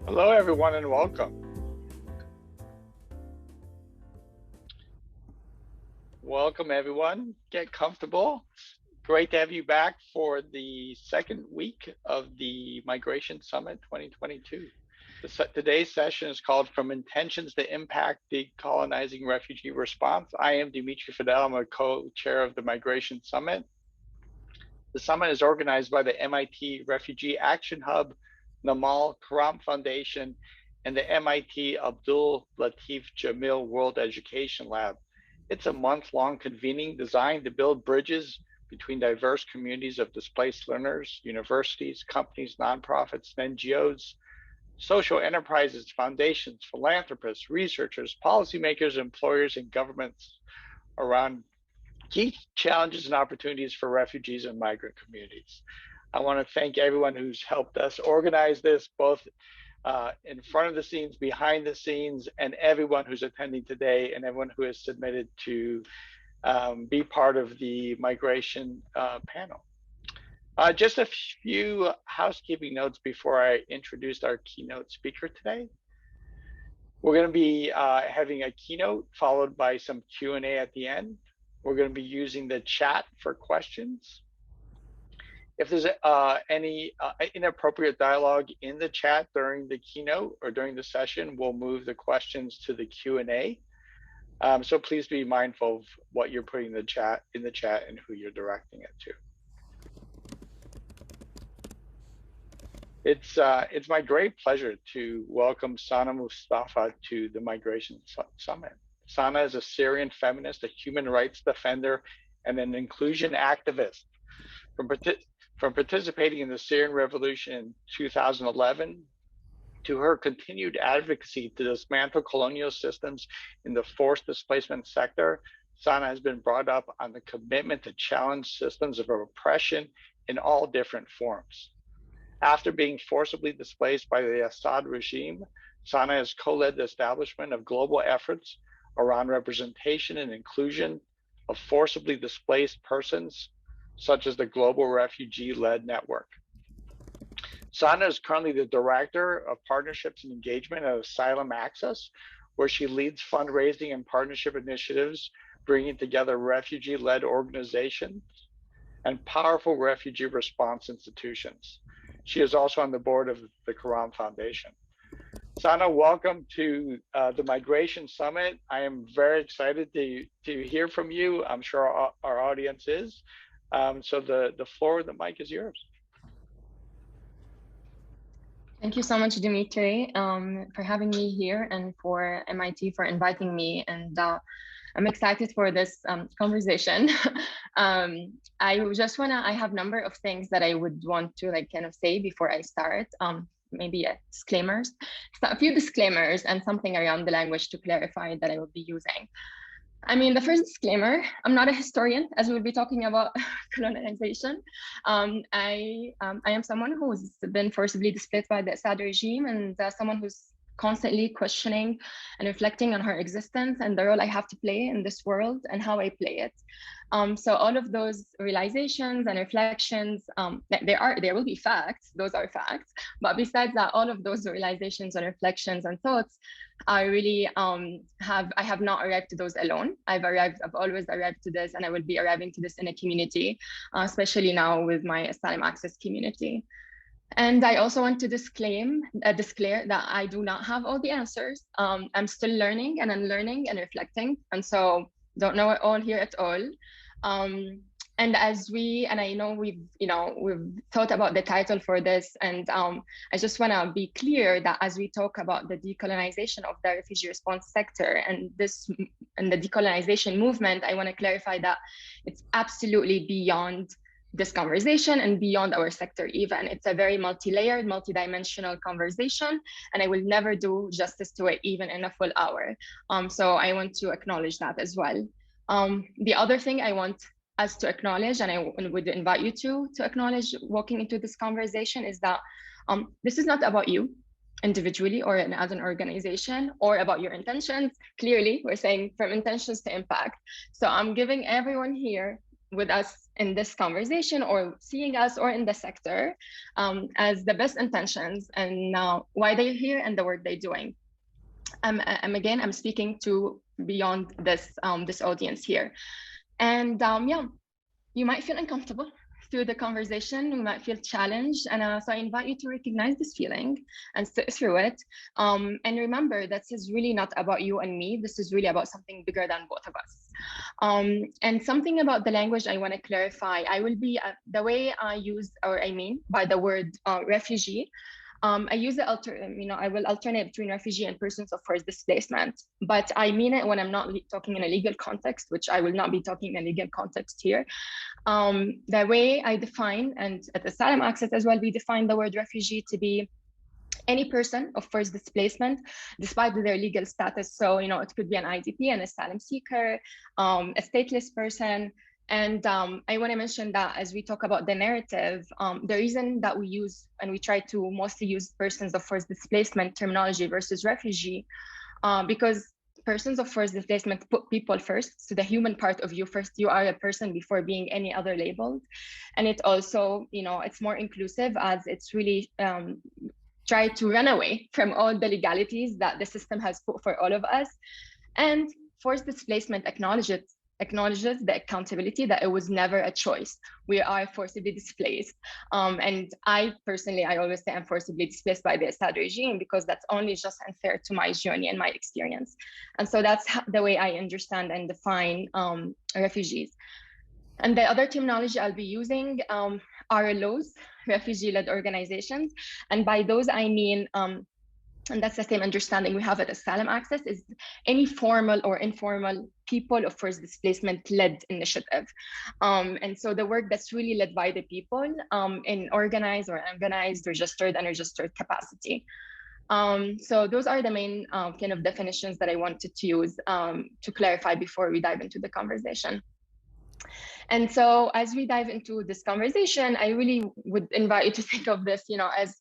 Hello, everyone, and welcome. Welcome, everyone. Get comfortable. Great to have you back for the second week of the Migration Summit 2022. Today's session is called From Intentions to Impact, Decolonizing Refugee Response. I am Dimitri Fidel. I'm a co-chair of the Migration Summit. The summit is organized by the MIT Refugee Action Hub, Namal Karam Foundation, and the MIT Abdul Latif Jamil World Education Lab. It's a month-long convening designed to build bridges between diverse communities of displaced learners, universities, companies, nonprofits, and NGOs, social enterprises, foundations, philanthropists, researchers, policymakers, employers, and governments around key challenges and opportunities for refugees and migrant communities. I want to thank everyone who's helped us organize this, both in front of the scenes, behind the scenes, and everyone who's attending today, and everyone who has submitted to be part of the migration panel. Just a few housekeeping notes before I introduce our keynote speaker today. We're going to be having a keynote followed by some Q&A at the end. We're going to be using the chat for questions. If there's any inappropriate dialogue in the chat during the keynote or during the session, we'll move the questions to the Q&A. So please be mindful of what you're putting in the chat and who you're directing it to. It's my great pleasure to welcome Sana Mustafa to the Migration Summit. Sana is a Syrian feminist, a human rights defender, and an inclusion activist. From participating in the Syrian Revolution in 2011 to her continued advocacy to dismantle colonial systems in the forced displacement sector, Sana has been brought up on the commitment to challenge systems of oppression in all different forms. After being forcibly displaced by the Assad regime, Sana has co-led the establishment of global efforts around representation and inclusion of forcibly displaced persons, such as the Global Refugee-Led Network. Sana is currently the Director of Partnerships and Engagement at Asylum Access, where she leads fundraising and partnership initiatives, bringing together refugee-led organizations and powerful refugee response institutions. She is also on the board of the Karam Foundation. Sana, welcome to the Migration Summit. I am very excited to hear from you. I'm sure our audience is. So the floor, the mic is yours. Thank you so much, Dimitri, for having me here and for MIT for inviting me. And I'm excited for this conversation. I have a number of things that I would want to kind of say before I start. Maybe disclaimers, a few disclaimers and something around the language to clarify that I will be using. I mean, the first disclaimer, I'm not a historian, as we'll be talking about colonization. I am someone who's been forcibly displaced by the Assad regime, and someone who's constantly questioning and reflecting on her existence and the role I have to play in this world and how I play it. So all of those realizations and reflections, there will be facts, those are facts. But besides that, all of those realizations and reflections and thoughts, I really I have not arrived to those alone. I've always arrived to this, and I will be arriving to this in a community, especially now with my Asylum Access community. And I also want to declare that I do not have all the answers. I'm still learning and unlearning and reflecting. And so don't know it all here at all. And I know we've thought about the title for this, and I just want to be clear that as we talk about the decolonization of the refugee response sector and the decolonization movement, I want to clarify that it's absolutely beyond this conversation and beyond our sector even. It's a very multi-layered, multi-dimensional conversation, and I will never do justice to it even in a full hour. So I want to acknowledge that as well. The other thing I want us to acknowledge, and I would invite you to acknowledge walking into this conversation, is that this is not about you individually or as an organization or about your intentions. Clearly, we're saying from intentions to impact. So I'm giving everyone here with us in this conversation or seeing us or in the sector as the best intentions and why they're here and the work they're doing. I'm speaking to beyond this this audience here, and yeah, you might feel uncomfortable through the conversation. We might feel challenged, and so I invite you to recognize this feeling and sit through it. And remember, this is really not about you and me. This is really about something bigger than both of us. And something about the language I want to clarify. I will be the way I use, or I mean by the word refugee. I use the I will alternate between refugee and persons of forced displacement, but I mean it when I'm not talking in a legal context, which I will not be talking in a legal context here. The way I define, and at Asylum Access as well, we define the word refugee to be any person of forced displacement, despite their legal status. So, it could be an IDP, an asylum seeker, a stateless person. And I want to mention that as we talk about the narrative, the reason that we use, and we try to mostly use persons of forced displacement terminology versus refugee, because persons of forced displacement put people first. So the human part of you first. You are a person before being any other label. And it also, it's more inclusive, as it's really try to run away from all the legalities that the system has put for all of us. And forced displacement acknowledges the accountability that it was never a choice. We are forcibly displaced. And I always say I'm forcibly displaced by the Assad regime, because that's only just unfair to my journey and my experience. And so that's the way I understand and define refugees. And the other terminology I'll be using are RLOs, refugee-led organizations. And by those, I mean, and that's the same understanding we have at Asylum Access, is any formal or informal people of forced displacement-led initiative. And so the work that's really led by the people in organized or organized, registered, unregistered capacity. So those are the main kind of definitions that I wanted to use to clarify before we dive into the conversation. And so as we dive into this conversation, I really would invite you to think of this, as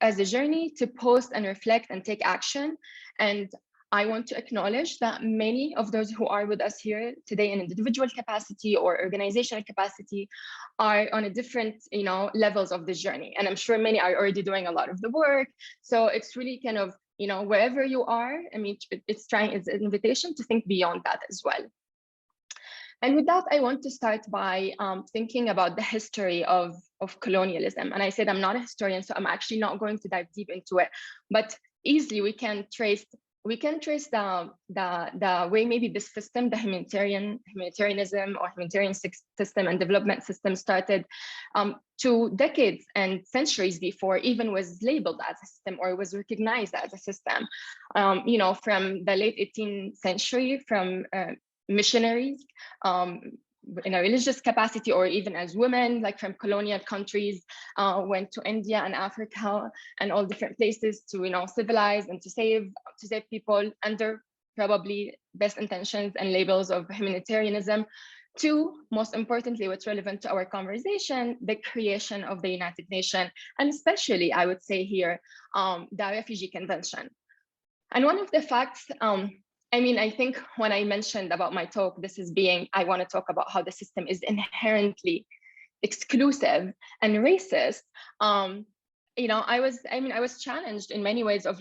as a journey to pause and reflect and take action. And I want to acknowledge that many of those who are with us here today in individual capacity or organizational capacity are on a different, levels of the journey. And I'm sure many are already doing a lot of the work. So it's really kind of, wherever you are, I mean, it's an invitation to think beyond that as well. And with that, I want to start by thinking about the history of colonialism. And I said I'm not a historian, so I'm actually not going to dive deep into it. But easily we can trace the way maybe this system, the humanitarianism or humanitarian system and development system started 2 decades and centuries before even was labeled as a system or was recognized as a system. From the late 18th century, from missionaries in a religious capacity, or even as women, like from colonial countries, went to India and Africa and all different places to, civilize and to save people under probably best intentions and labels of humanitarianism, to, most importantly, what's relevant to our conversation, the creation of the United Nations, and especially, I would say here, the Refugee Convention. And one of the facts, I think when I mentioned about my talk, I want to talk about how the system is inherently exclusive and racist. I was challenged in many ways of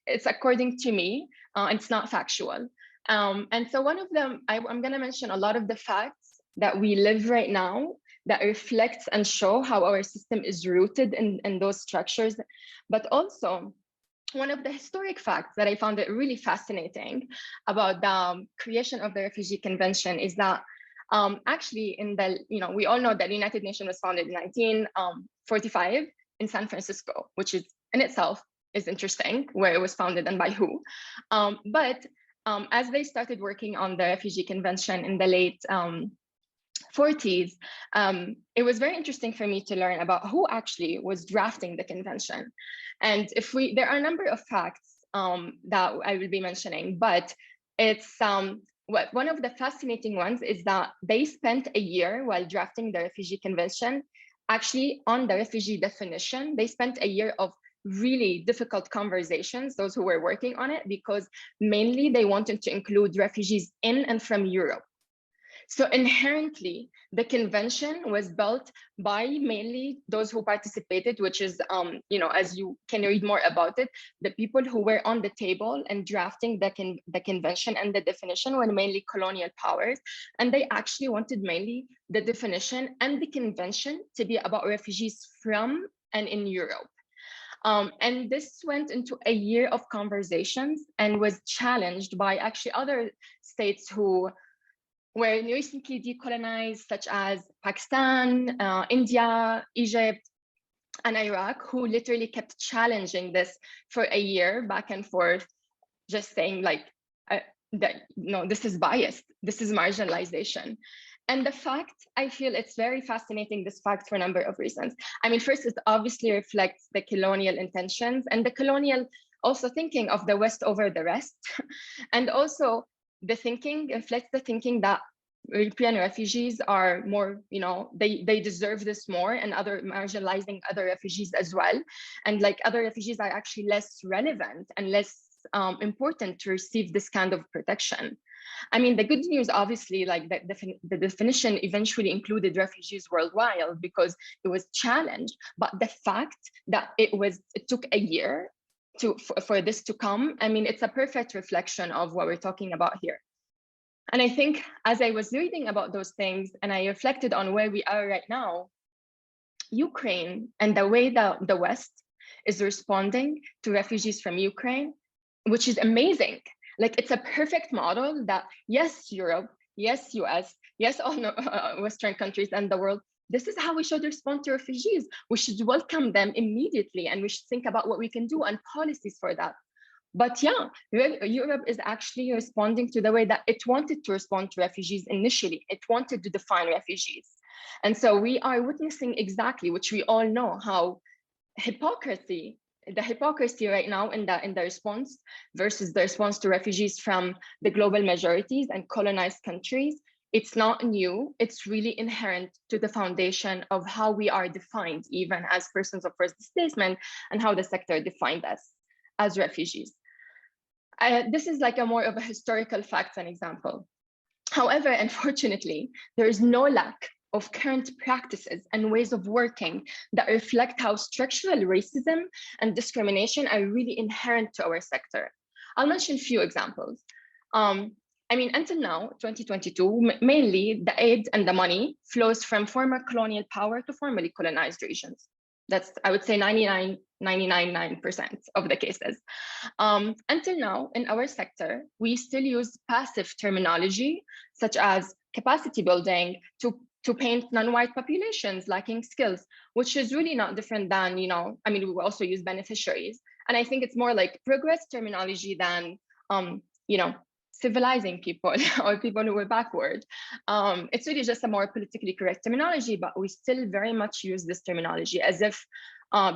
it's according to me, it's not factual. And so one of them, I'm going to mention a lot of the facts that we live right now that reflects and show how our system is rooted in those structures, but also one of the historic facts that I found it really fascinating about the creation of the Refugee Convention is that actually we all know that the United Nations was founded in 1945 in San Francisco, which is in itself is interesting where it was founded and by who. But as they started working on the Refugee Convention in the late 40s, it was very interesting for me to learn about who actually was drafting the convention. And there are a number of facts that I will be mentioning, but it's one of the fascinating ones is that they spent a year while drafting the Refugee Convention, actually on the refugee definition. They spent a year of really difficult conversations, those who were working on it, because mainly they wanted to include refugees in and from Europe. So inherently, the convention was built by mainly those who participated, which is, as you can read more about it, the people who were on the table and drafting the convention and the definition were mainly colonial powers. And they actually wanted mainly the definition and the convention to be about refugees from and in Europe. And this went into a year of conversations and was challenged by actually other states who were recently decolonized, such as Pakistan, India, Egypt, and Iraq, who literally kept challenging this for a year back and forth, just saying like, that no, this is biased, this is marginalization. And the fact, I feel it's very fascinating, this fact, for a number of reasons. I mean, first, it obviously reflects the colonial intentions and the colonial also thinking of the West over the rest. And also the thinking reflects the thinking that European refugees are more, they deserve this more, and other marginalizing other refugees as well. And like other refugees are actually less relevant and less important to receive this kind of protection. I mean, the good news, obviously, like the definition eventually included refugees worldwide because it was challenged. But the fact that it took a year for this to come, I mean, it's a perfect reflection of what we're talking about here. And I think as I was reading about those things and I reflected on where we are right now, Ukraine and the way that the West is responding to refugees from Ukraine, which is amazing. Like, it's a perfect model that, yes, Europe, yes, US, yes, all Western countries and the world, this is how we should respond to refugees. We should welcome them immediately, and we should think about what we can do and policies for that. But yeah, Europe is actually responding to the way that it wanted to respond to refugees initially. It wanted to define refugees. And so we are witnessing exactly, which we all know, how the hypocrisy right now in the response versus the response to refugees from the global majorities and colonized countries, it's not new. It's really inherent to the foundation of how we are defined, even as persons of forced displacement, and how the sector defined us as refugees. This is like a more of a historical fact and example. However, unfortunately, there is no lack of current practices and ways of working that reflect how structural racism and discrimination are really inherent to our sector. I'll mention a few examples. I mean, until now, 2022, mainly the aid and the money flows from former colonial power to formerly colonized regions. That's, I would say, 99.9% of the cases. Until now, in our sector, we still use passive terminology, such as capacity building, to paint non-white populations lacking skills, which is really not different than, I mean, we also use beneficiaries. And I think it's more like progress terminology than, civilizing people or people who were backward. It's really just a more politically correct terminology, but we still very much use this terminology as if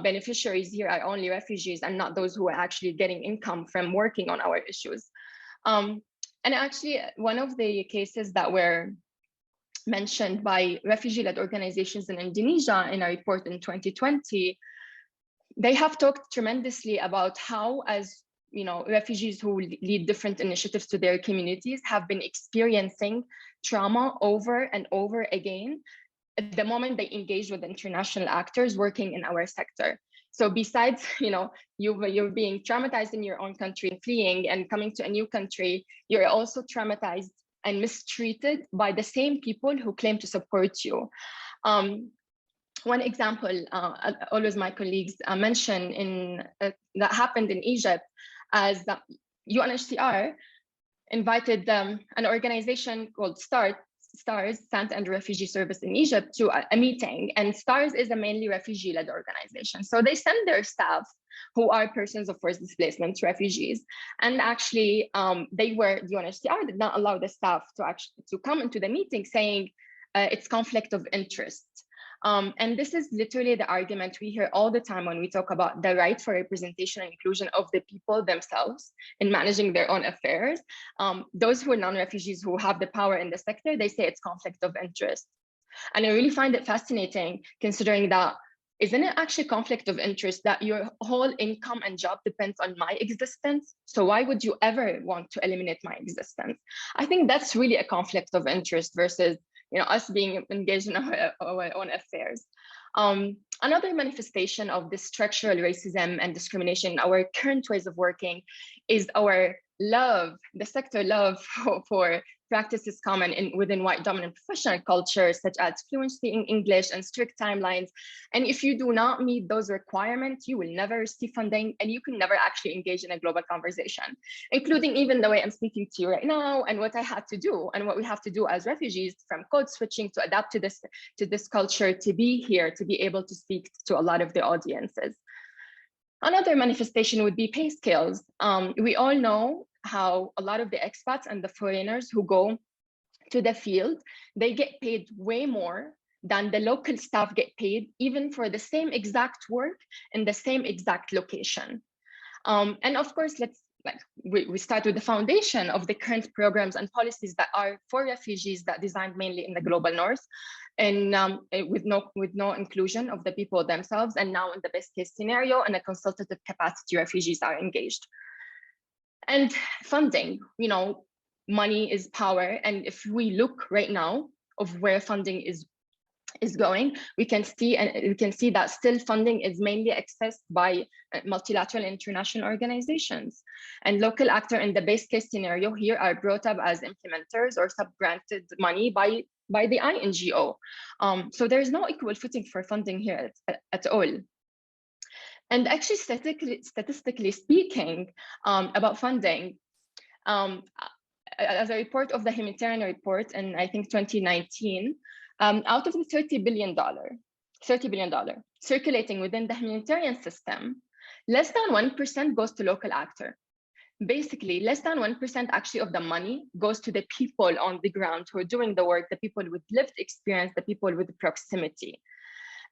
beneficiaries here are only refugees and not those who are actually getting income from working on our issues. And actually, one of the cases that were mentioned by refugee-led organizations in Indonesia in a report in 2020, they have talked tremendously about how, as refugees who lead different initiatives to their communities have been experiencing trauma over and over again at the moment they engage with international actors working in our sector. So besides, you're being traumatized in your own country, fleeing and coming to a new country, you're also traumatized and mistreated by the same people who claim to support you. One example, always my colleagues mention that happened in Egypt, as the UNHCR invited an organization called STARS, Santa and Refugee Service in Egypt, to a meeting. And STARS is a mainly refugee-led organization. So they send their staff, who are persons of forced displacement, refugees. And actually, the UNHCR did not allow the staff to come into the meeting, saying it's conflict of interest. And this is literally the argument we hear all the time when we talk about the right for representation and inclusion of the people themselves in managing their own affairs. Those who are non-refugees who have the power in the sector, they say it's conflict of interest. And I really find it fascinating, considering that isn't it actually conflict of interest that your whole income and job depends on my existence? So why would you ever want to eliminate my existence? I think that's really a conflict of interest versus, us being engaged in our own affairs. Another manifestation of this structural racism and discrimination in our current ways of working is our love, the sector love for practices common within white dominant professional cultures, such as fluency in English and strict timelines. And if you do not meet those requirements, you will never receive funding and you can never actually engage in a global conversation, including even the way I'm speaking to you right now and what I had to do and what we have to do as refugees, from code switching to adapt to this culture, to be here, to be able to speak to a lot of the audiences. Another manifestation would be pay scales. We all know how a lot of the expats and the foreigners who go to the field, they get paid way more than the local staff get paid, even for the same exact work in the same exact location. And of course, we start with the foundation of the current programs and policies that are for refugees that designed mainly in the global north, and with no inclusion of the people themselves. And now in the best case scenario, in a consultative capacity, refugees are engaged. And funding, money is power. And if we look right now of where funding is going, we can see that still funding is mainly accessed by multilateral international organizations, and local actors in the base case scenario here are brought up as implementers or sub-granted money by the INGO. So there is no equal footing for funding here at all. And actually, statistically speaking, about funding, as a report of the humanitarian report in, I think, 2019, out of the $30 billion circulating within the humanitarian system, less than 1% goes to local actor. Basically, less than 1% actually of the money goes to the people on the ground who are doing the work, the people with lived experience, the people with proximity.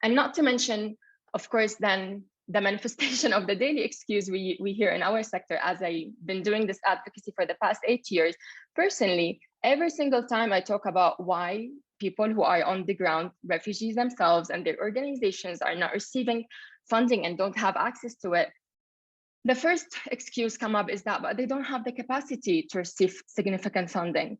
And not to mention, of course, then the manifestation of the daily excuse we hear in our sector, as I've been doing this advocacy for the past 8 years. Personally, every single time I talk about why people who are on the ground, refugees themselves and their organizations, are not receiving funding and don't have access to it, the first excuse come up is that, but they don't have the capacity to receive significant funding.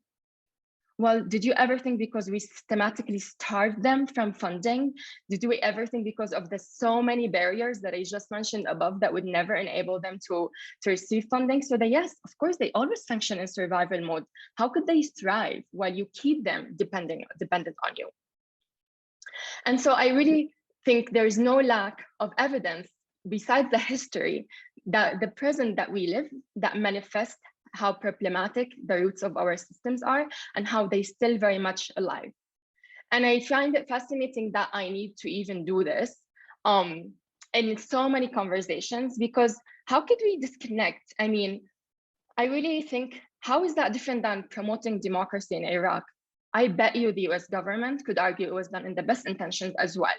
Well, did you ever think because we systematically starved them from funding? Did we ever think because of the so many barriers that I just mentioned above that would never enable them to receive funding? So yes, of course, they always function in survival mode. How could they thrive while you keep them dependent on you? And so I really think there is no lack of evidence besides the history that the present that we live that manifests how problematic the roots of our systems are and how they still very much alive. And I find it fascinating that I need to even do this in so many conversations, because how could we disconnect? I mean, I really think, how is that different than promoting democracy in Iraq? I bet you the US government could argue it was done in the best intentions as well.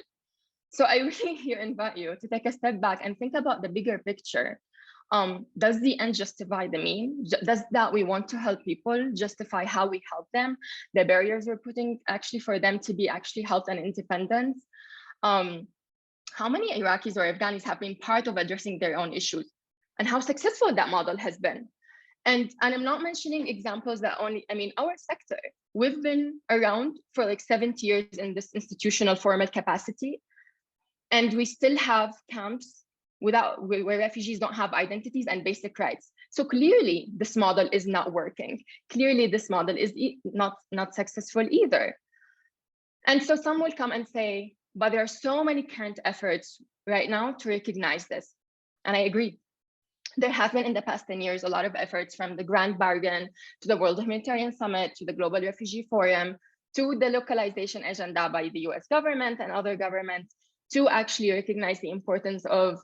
So I really here invite you to take a step back and think about the bigger picture. Does the end justify the mean? Does that we want to help people justify how we help them? The barriers we're putting actually for them to be actually helped and independent? How many Iraqis or Afghanis have been part of addressing their own issues, and how successful that model has been? And I'm not mentioning examples that only, I mean, our sector, we've been around for like 70 years in this institutional formal capacity, and we still have camps where refugees don't have identities and basic rights. So clearly this model is not working. Clearly this model is not successful either. And so some will come and say, but there are so many current efforts right now to recognize this. And I agree. There have been in the past 10 years a lot of efforts, from the Grand Bargain to the World Humanitarian Summit to the Global Refugee Forum to the localization agenda by the US government and other governments, to actually recognize the importance of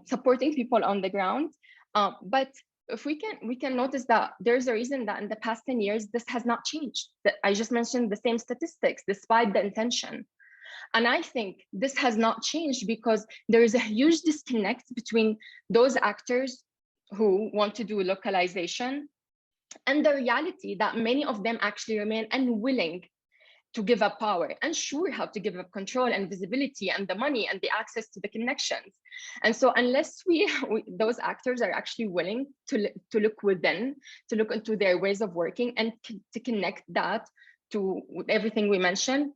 supporting people on the ground. But if we can notice that there's a reason that in the past 10 years, this has not changed. That I just mentioned the same statistics, despite the intention. And I think this has not changed because there is a huge disconnect between those actors who want to do localization and the reality that many of them actually remain unwilling to give up power, unsure how to give up control and visibility and the money and the access to the connections. And so unless those actors are actually willing to look within, to look into their ways of working and to connect that to everything we mentioned,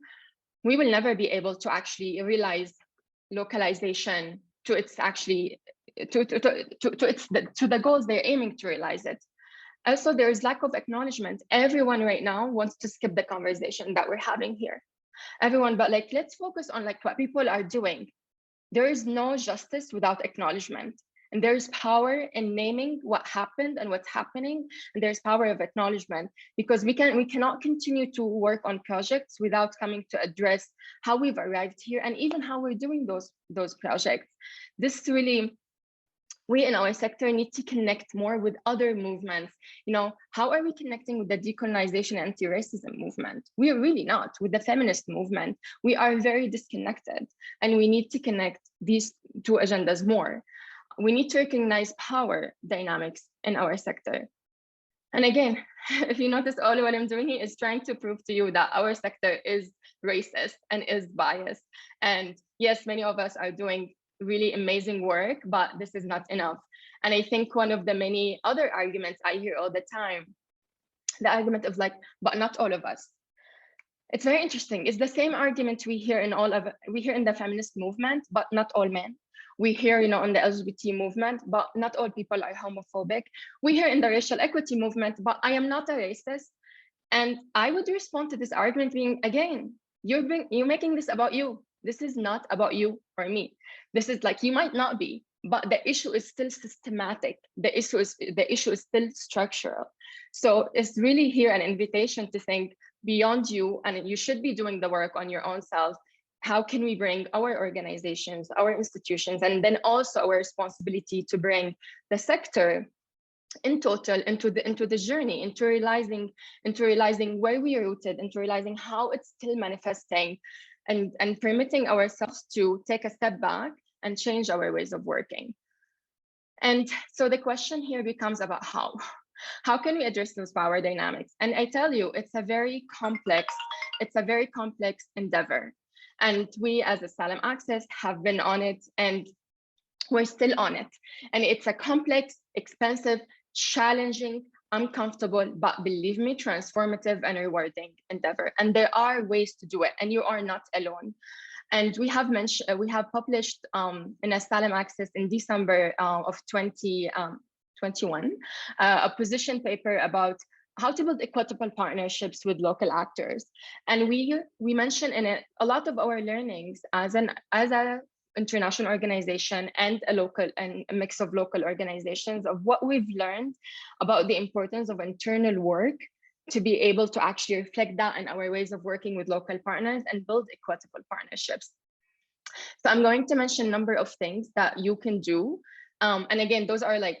we will never be able to actually realize localization to its actually to the goals they're aiming to realize it. Also, there is lack of acknowledgement. Everyone right now wants to skip the conversation that we're having here. Everyone, but like, let's focus on like what people are doing. There is no justice without acknowledgement. And there's power in naming what happened and what's happening. And there's power of acknowledgement, because we cannot continue to work on projects without coming to address how we've arrived here and even how we're doing those projects. This really, we in our sector need to connect more with other movements. You know, how are we connecting with the decolonization and anti-racism movement? We are really not. With the feminist movement, we are very disconnected, and we need to connect these two agendas more. We need to recognize power dynamics in our sector. And again, if you notice, all what I'm doing here is trying to prove to you that our sector is racist and is biased. And yes, many of us are doing really amazing work, but this is not enough. And I think one of the many other arguments I hear all the time, the argument of like, but not all of us. It's very interesting. It's the same argument we hear in the feminist movement, but not all men. We hear, you know, in the LGBT movement, but not all people are homophobic. We hear in the racial equity movement, but I am not a racist. And I would respond to this argument being, again, you're making this about you. This is not about you or me. This is like, you might not be, but the issue is still systematic. The issue is still structural. So it's really here an invitation to think beyond you, and you should be doing the work on your own self. How can we bring our organizations, our institutions, and then also our responsibility to bring the sector in total into the journey, into realizing where we are rooted, into realizing how it's still manifesting, and permitting ourselves to take a step back and change our ways of working. And so the question here becomes about how. How can we address those power dynamics? And I tell you, it's a very complex endeavor. And we as Asylum Access have been on it, and we're still on it. And it's a complex, expensive, challenging, uncomfortable, but believe me, transformative and rewarding endeavor. And there are ways to do it, and you are not alone. And we have published in Asylum Access in December of 2021 a position paper about how to build equitable partnerships with local actors. And we mention in it a lot of our learnings as a international organization and a mix of local organizations, of what we've learned about the importance of internal work to be able to actually reflect that in our ways of working with local partners and build equitable partnerships. So I'm going to mention a number of things that you can do. And again, those are like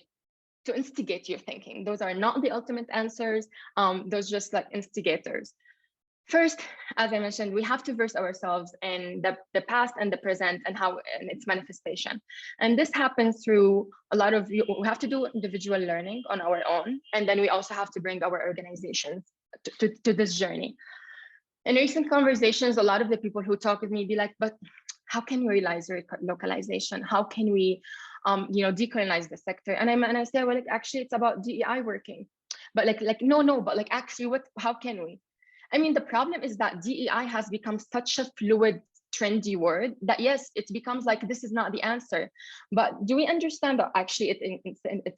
to instigate your thinking. Those are not the ultimate answers. Those just like instigators. First, as I mentioned, we have to verse ourselves in the past and the present and its manifestation. And this happens through we have to do individual learning on our own. And then we also have to bring our organizations to this journey. In recent conversations, a lot of the people who talk with me be like, but how can we realize localization? How can we decolonize the sector? And I say, well, like, actually, it's about DEI working. But no, but like, actually, how can we? I mean, the problem is that DEI has become such a fluid, trendy word that yes, it becomes like, this is not the answer. But do we understand that actually it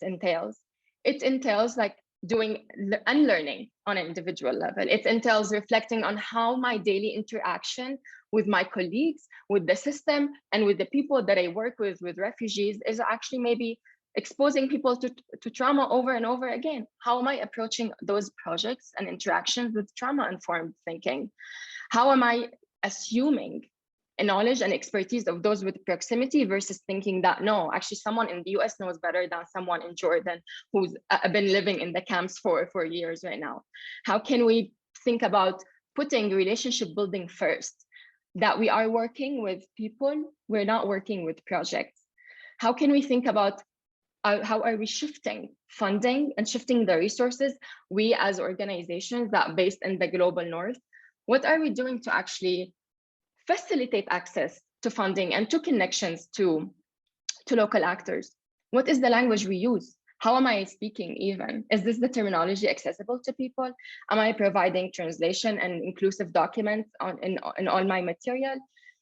entails? It entails like doing unlearning on an individual level. It entails reflecting on how my daily interaction with my colleagues, with the system, and with the people that I work with refugees is actually maybe exposing people to trauma over and over again. How am I approaching those projects and interactions with trauma-informed thinking? How am I assuming a knowledge and expertise of those with proximity versus thinking that, no, actually someone in the US knows better than someone in Jordan who's been living in the camps for years right now? How can we think about putting relationship building first? That we are working with people, we're not working with projects. How can we think about how are we shifting funding and shifting the resources, we as organizations that based in the global north, What are we doing to actually facilitate access to funding and to connections to local actors? What is the language we use? How am I speaking even? Is this the terminology accessible to people? Am I providing translation and inclusive documents in all my material?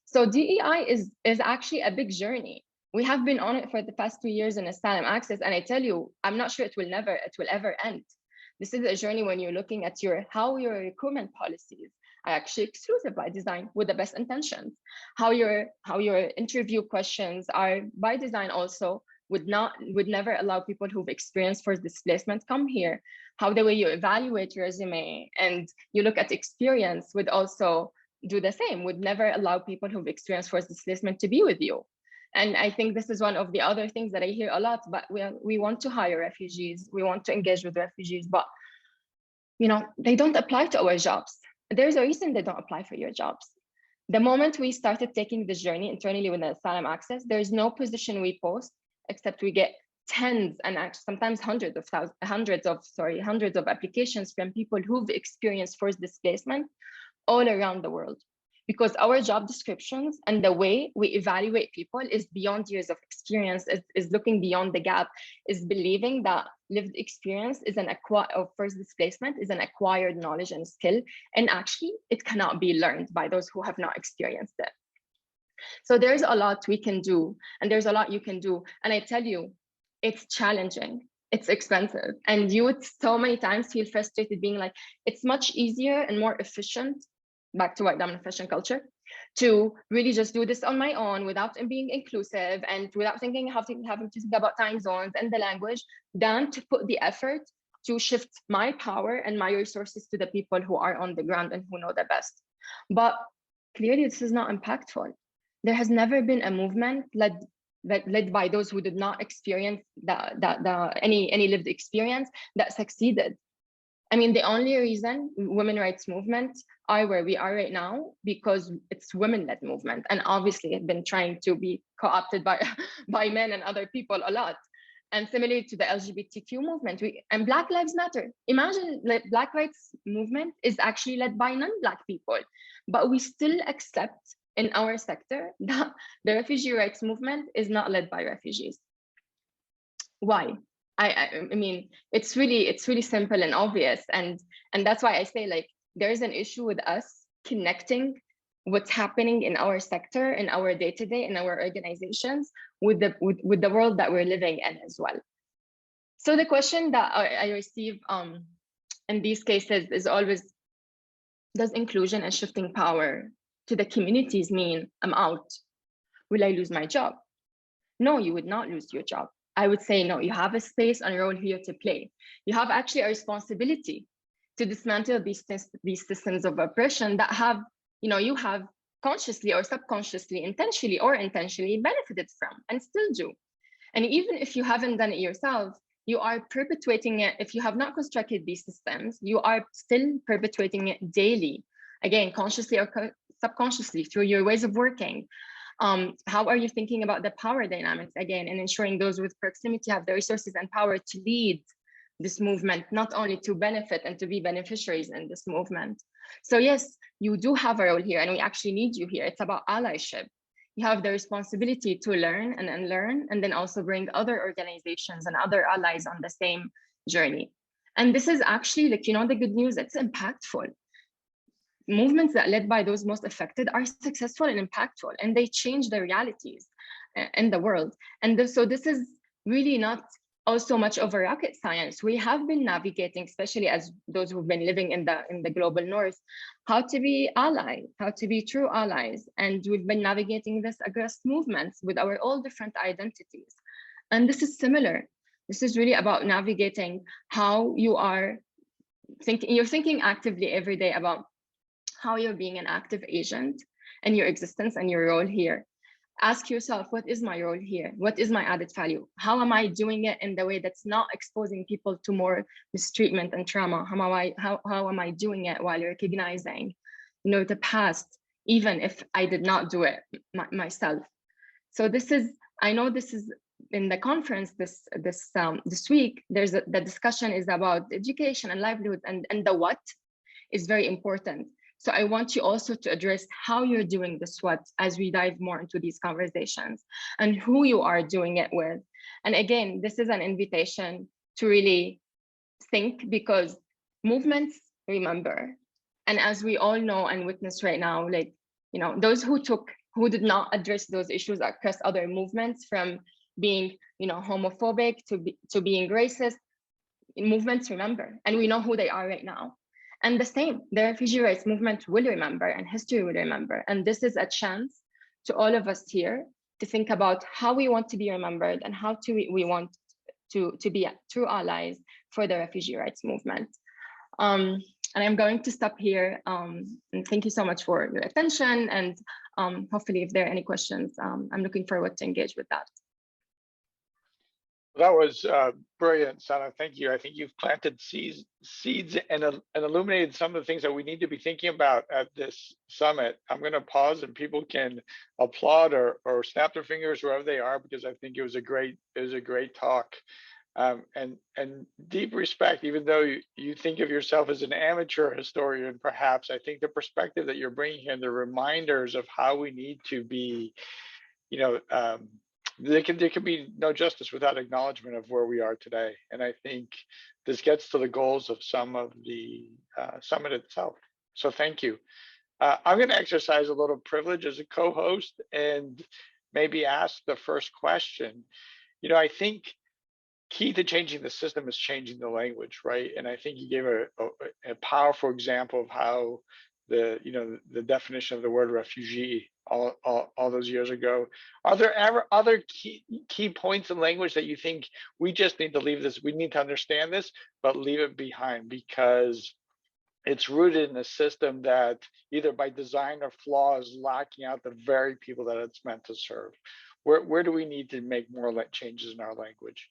So DEI is actually a big journey. We have been on it for the past 2 years in asylum access, and I tell you, I'm not sure it will ever end. This is a journey when you're looking at how your recruitment policies are actually exclusive by design with the best intentions. How your interview questions are by design also would never allow people who've experienced forced displacement come here. How the way you evaluate your resume and you look at experience would also do the same, would never allow people who've experienced forced displacement to be with you. And I think this is one of the other things that I hear a lot, but we want to hire refugees, we want to engage with refugees, but they don't apply to our jobs. There's a reason they don't apply for your jobs. The moment we started taking this journey internally with the asylum access, there's no position we post except we get tens and sometimes hundreds of applications from people who've experienced forced displacement all around the world. Because our job descriptions and the way we evaluate people is beyond years of experience, is looking beyond the gap, is believing that lived experience is of forced displacement is an acquired knowledge and skill, and actually it cannot be learned by those who have not experienced it. So there's a lot we can do, and there's a lot you can do. And I tell you, it's challenging, it's expensive, and you would so many times feel frustrated being like, it's much easier and more efficient, back to white dominant fashion culture, to really just do this on my own without being inclusive and without having to think about time zones and the language, than to put the effort to shift my power and my resources to the people who are on the ground and who know the best. But clearly this is not impactful. There has never been a movement led by those who did not experience any lived experience that succeeded. I mean, the only reason women rights movements are where we are right now because it's women-led movement, and obviously have been trying to be co-opted by men and other people a lot. And similarly to the LGBTQ movement, and Black Lives Matter. Imagine Black rights movement is actually led by non-Black people, but we still accept in our sector that the refugee rights movement is not led by refugees. Why? I mean, it's really simple and obvious, and that's why I say, like, there's an issue with us connecting what's happening in our sector, in our day-to-day, in our organizations, with the world that we're living in as well. So the question that I receive in these cases is always, does inclusion and shifting power to the communities mean I'm out? Will I lose my job? No, you would not lose your job. I would say no, you have a space and a role here to play. You have actually a responsibility to dismantle these systems of oppression that have, you have consciously or subconsciously, intentionally or intentionally benefited from and still do. And even if you haven't done it yourself, you are perpetuating it. If you have not constructed these systems, you are still perpetuating it daily, again, consciously or subconsciously through your ways of working. How are you thinking about the power dynamics again, and ensuring those with proximity have the resources and power to lead this movement, not only to benefit and to be beneficiaries in this movement? So yes, you do have a role here, and we actually need you here. It's about allyship. You have the responsibility to learn and unlearn, and then also bring other organizations and other allies on the same journey. And this is actually, like, the good news, it's impactful. Movements that led by those most affected are successful and impactful, and they change the realities in the world. And so this is really not also much of a rocket science. We have been navigating, especially as those who've been living in the global north, how to be allies, how to be true allies. And we've been navigating this across movements with our all different identities. And this is similar. This is really about navigating how you are thinking. You're thinking actively every day about how you're being an active agent and your existence and your role here. Ask yourself, what is my role here? What is my added value? How am I doing it in the way that's not exposing people to more mistreatment and trauma? How am I doing it while recognizing, the past, even if I did not do it myself? So I know this is in the conference this week. The discussion is about education and livelihood, and the what is very important. So I want you also to address how you're doing this what as we dive more into these conversations and who you are doing it with. And again, this is an invitation to really think, because movements remember. And as we all know and witness right now, like, you know, those who did not address those issues across other movements, from being, you know, homophobic to being racist, movements remember, and we know who they are right now. And the same, the refugee rights movement will remember, and history will remember. And this is a chance to all of us here to think about how we want to be remembered and how we want to be true allies for the refugee rights movement. And I'm going to stop here. And thank you so much for your attention. And hopefully, if there are any questions, I'm looking forward to engage with that. That was brilliant, Sana. Thank you. I think you've planted seeds and illuminated some of the things that we need to be thinking about at this summit. I'm going to pause and people can applaud or snap their fingers wherever they are, because I think it was a great talk. And deep respect, even though you think of yourself as an amateur historian, perhaps, I think the perspective that you're bringing here, the reminders of how we need to be, you know, there can be no justice without acknowledgement of where we are today. And I think this gets to the goals of some of the summit itself. So thank you. I'm going to exercise a little privilege as a co-host and maybe ask the first question. You know, I think key to changing the system is changing the language, right? And I think you gave a powerful example of how the definition of the word refugee all those years ago. Are there ever other key points in language that you think we just need to leave this, we need to understand this, but leave it behind because it's rooted in a system that either by design or flaw is locking out the very people that it's meant to serve? Where do we need to make more changes in our language?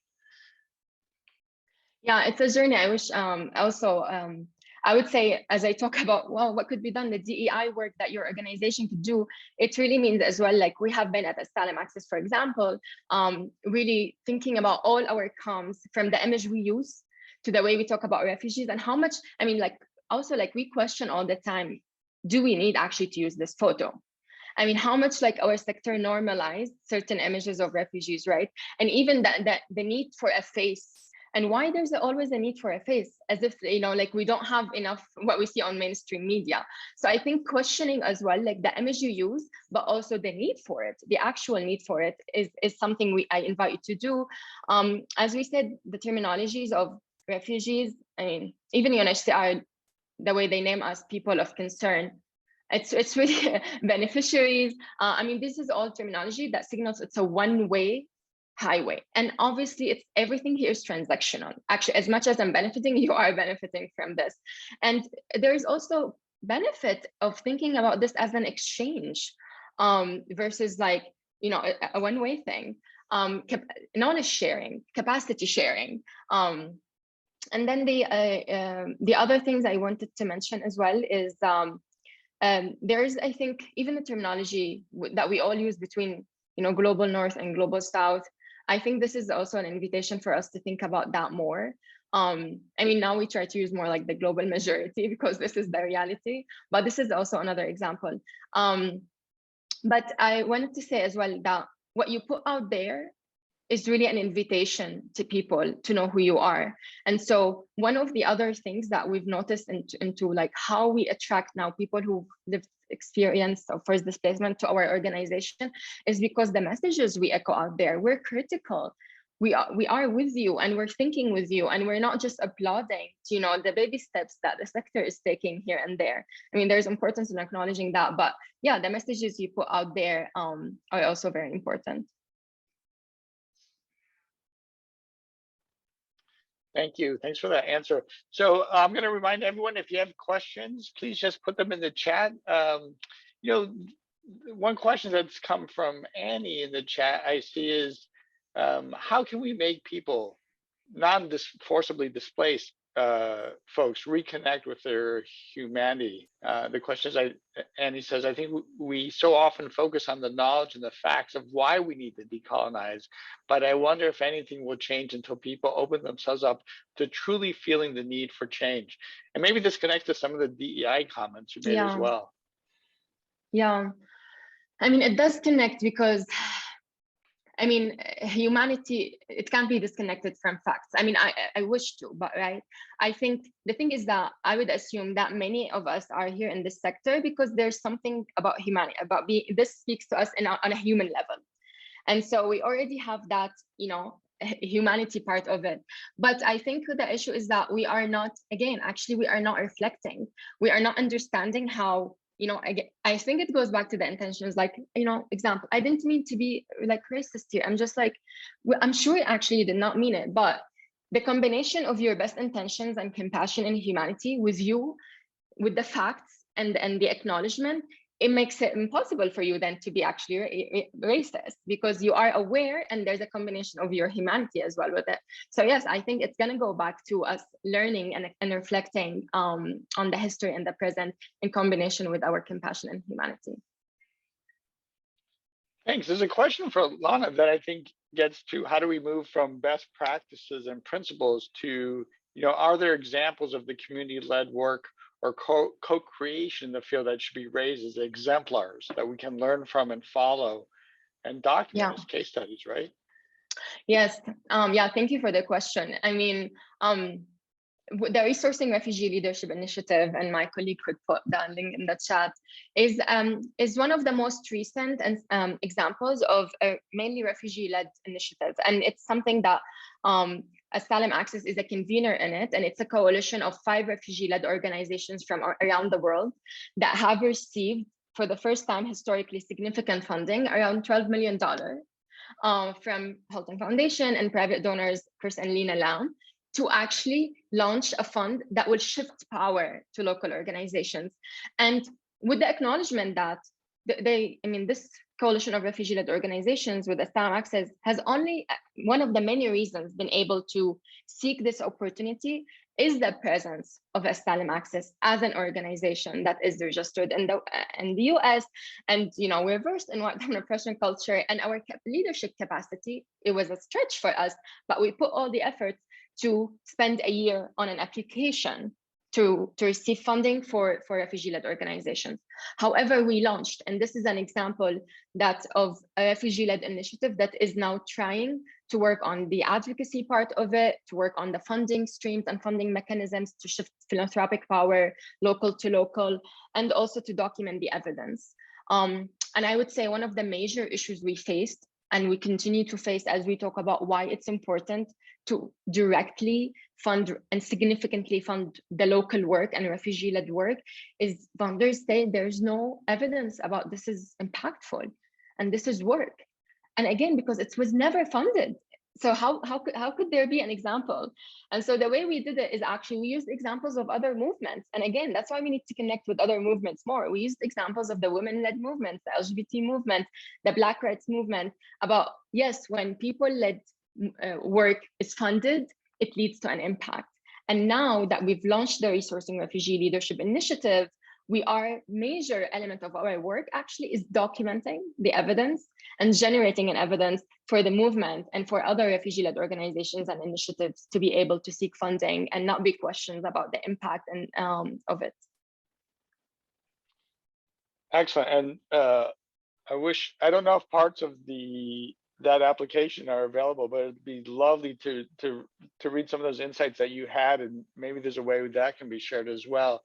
Yeah, it's a journey. I wish also I would say, as I talk about, well, what could be done, the DEI work that your organization could do, it really means as well, like we have been at Asylum Access, for example, really thinking about all our comms, from the image we use to the way we talk about refugees, and how much, I mean, like also like we question all the time, do we need actually to use this photo? I mean, how much like our sector normalized certain images of refugees, right? And even that the need for a face, and why there's always a need for a face, as if, you know, like we don't have enough what we see on mainstream media. So I think questioning as well, like the image you use, but also the need for it, the actual need for it is something I invite you to do. As we said, the terminologies of refugees, I mean, even UNHCR, the way they name us people of concern, it's really beneficiaries. I mean, this is all terminology that signals it's a one-way highway. And obviously it's everything here is transactional. Actually, as much as I'm benefiting, you are benefiting from this. And there's also benefit of thinking about this as an exchange versus like, you know, a one-way thing. Knowledge sharing, capacity sharing. And then the other things I wanted to mention as well is there's, I think, even the terminology that we all use between, you know, global north and global south. I think this is also an invitation for us to think about that more. I mean, now we try to use more like the global majority because this is the reality, but this is also another example. But I wanted to say as well that what you put out there is really an invitation to people to know who you are. And so one of the other things that we've noticed into like how we attract now people who live experience of forced displacement to our organization is because the messages we echo out there, we're critical. We are with you and we're thinking with you, and we're not just applauding, you know, the baby steps that the sector is taking here and there. I mean, there's importance in acknowledging that, but yeah, the messages you put out there are also very important. Thank you. Thanks for that answer. So I'm going to remind everyone, if you have questions, please just put them in the chat. You know, one question that's come from Annie in the chat I see is, how can we make people non-forcibly displaced folks reconnect with their humanity. The question is, Andy says, I think we so often focus on the knowledge and the facts of why we need to decolonize, but I wonder if anything will change until people open themselves up to truly feeling the need for change. And maybe this connects to some of the DEI comments you made as well. Yeah, I mean, it does connect because I mean, humanity, it can't be disconnected from facts. I mean, I wish to, but right. I think the thing is that I would assume that many of us are here in this sector because there's something about humanity, about being, this speaks to us on a human level. And so we already have that, you know, humanity part of it. But I think the issue is that we are not, again, actually, we are not reflecting. We are not understanding how, you know, I think it goes back to the intentions, like, you know, example, I didn't mean to be like racist here. I'm just like, I'm sure actually you did not mean it, but the combination of your best intentions and compassion and humanity with you, with the facts and the acknowledgement, it makes it impossible for you then to be actually racist because you are aware and there's a combination of your humanity as well with it. So yes, I think it's going to go back to us learning and reflecting on the history and the present in combination with our compassion and humanity. Thanks. There's a question for Lana that I think gets to how do we move from best practices and principles to, you know, are there examples of the community-led work or co-creation in the field that should be raised as exemplars that we can learn from and follow and document as case studies, right? Yes. Yeah, thank you for the question. I mean, the Resourcing Refugee Leadership Initiative, and my colleague could put that link in the chat, is one of the most recent and examples of a mainly refugee-led initiative. And it's something that Asylum Access is a convener in it, and it's a coalition of 5 refugee-led organizations from around the world that have received, for the first time historically, significant funding, around $12 million from Hilton Foundation and private donors, Chris and Lena Lam, to actually launch a fund that will shift power to local organizations. And with the acknowledgement that this coalition of refugee-led organizations with Asylum Access has only, one of the many reasons, been able to seek this opportunity is the presence of Asylum Access as an organization that is registered in the US. And, you know, we're versed in white dominant oppression culture, and our leadership capacity, it was a stretch for us, but we put all the efforts to spend a year on an application to receive funding for refugee-led organizations. However, we launched, and this is an example of a refugee-led initiative that is now trying to work on the advocacy part of it, to work on the funding streams and funding mechanisms to shift philanthropic power local to local, and also to document the evidence. And I would say one of the major issues we faced, and we continue to face as we talk about why it's important to directly fund and significantly fund the local work and refugee-led work, is funders say there's no evidence about this is impactful and this is work. And again, because it was never funded. So how could there be an example? And so the way we did it is actually we used examples of other movements. And again, that's why we need to connect with other movements more. We used examples of the women-led movements, the LGBT movement, the Black rights movement, about, yes, when people-led work is funded, it leads to an impact. And now that we've launched the Resourcing Refugee Leadership Initiative, our major element of our work actually is documenting the evidence and generating an evidence for the movement and for other refugee-led organizations and initiatives to be able to seek funding and not be questions about the impact and of it. Excellent. And I don't know if parts of that application are available, but it'd be lovely to read some of those insights that you had, and maybe there's a way that can be shared as well.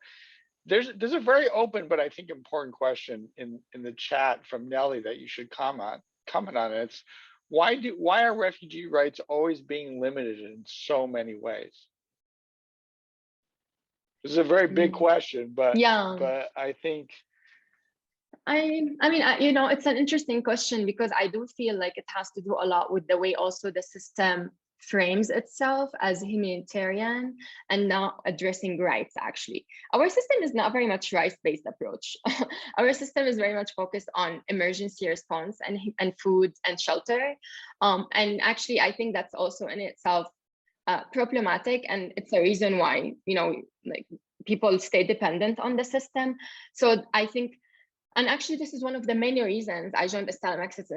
There's a very open but I think important question in the chat from Nellie that you should comment on. It's why are refugee rights always being limited in so many ways? This is a very big question, but I think I mean, you know, it's an interesting question because I do feel like it has to do a lot with the way also the system frames itself as humanitarian and not addressing rights. Actually, our system is not very much rights-based approach. Our system is very much focused on emergency response and food and shelter. And actually, I think that's also in itself problematic, and it's a reason why, like, people stay dependent on the system. So I think, and actually this is one of the many reasons I joined Asylum Access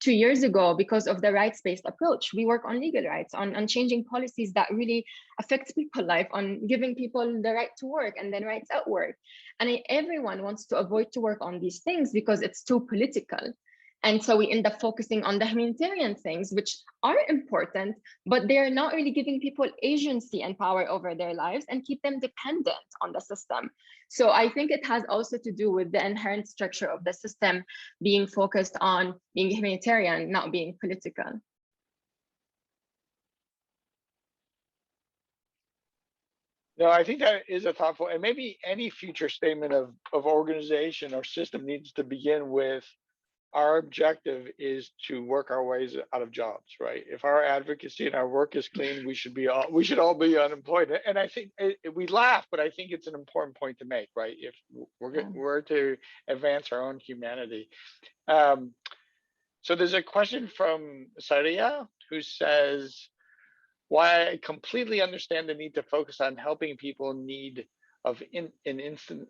2 years ago, because of the rights-based approach. We work on legal rights, on changing policies that really affect people's life, on giving people the right to work and then rights at work. And everyone wants to avoid to work on these things because it's too political. And so we end up focusing on the humanitarian things, which are important, but they're not really giving people agency and power over their lives and keep them dependent on the system. So I think it has also to do with the inherent structure of the system being focused on being humanitarian, not being political. No, I think that is a thoughtful, and maybe any future statement of organization or system needs to begin with, our objective is to work our ways out of jobs, right? If our advocacy and our work is clean, we should all be unemployed. And I think we laugh, but I think it's an important point to make, right? If we're to advance our own humanity. So there's a question from Saria who says, "Why I completely understand the need to focus on helping people in need of an instant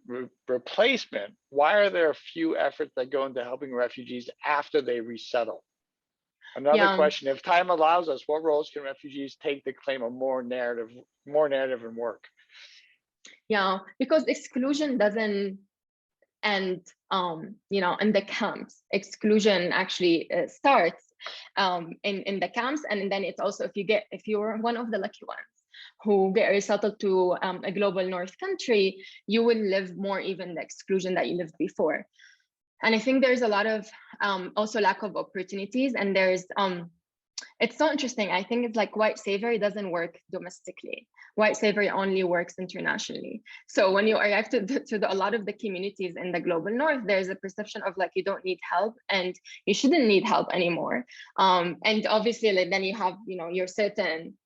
replacement, why are there a few efforts that go into helping refugees after they resettle?" Another question: if time allows us, what roles can refugees take to claim a more narrative and work? Yeah, because exclusion doesn't end, in the camps. Exclusion actually starts in the camps, and then it's also, if you're one of the lucky ones who get resettled to a global north country, you will live more even the exclusion that you lived before. And I think there's a lot of also lack of opportunities, and there's it's so interesting. I think it's like white slavery doesn't work domestically. White slavery only works internationally. So when you arrive to a lot of the communities in the global north, there's a perception of like, you don't need help and you shouldn't need help anymore. And obviously, like, then you have, your certain